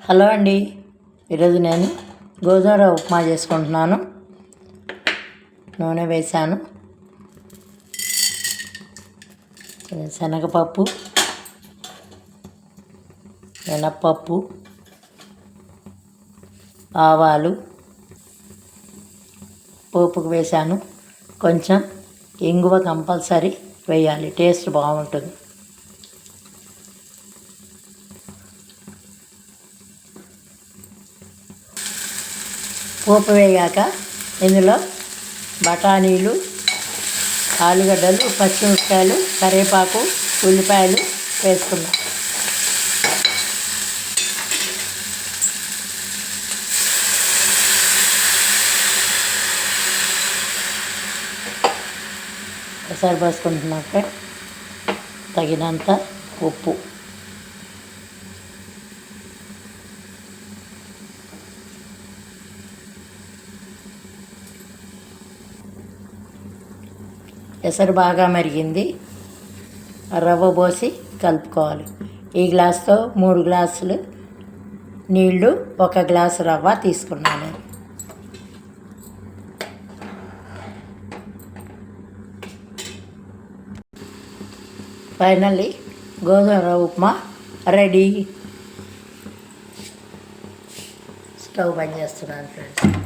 Hello అండి, ఈరోజు నేను గోధుమ రవ్వ ఉప్మా చేసుకుంటున్నాను. నూనె వేసాను, శనగపప్పు, మినప్పప్పు, ఆవాలు పోపుకు వేసాను. కొంచెం ఇంగువ కంపల్సరీ వేయాలి, టేస్ట్ బాగుంటుంది. పోపు వేయాక ఇందులో బఠానీలు, ఆలుగడ్డలు, పచ్చిమిరపకాయలు, కరివేపాకు, ఉల్లిపాయలు వేసుకున్నాం. ఒకసారి పోసుకుంటున్నాక తగినంత ఉప్పు, ఎసరు బాగా మరిగింది, రవ్వ పోసి కలుపుకోవాలి. ఈ గ్లాస్తో 3 గ్లాసులు నీళ్ళు, 1 గ్లాసు రవ్వ తీసుకున్నాను. ఫైనల్లీ గోధుమ రవ్వ ఉప్మా రెడీ. స్టవ్ బంద్ చేస్తున్నాను ఫ్రెండ్స్.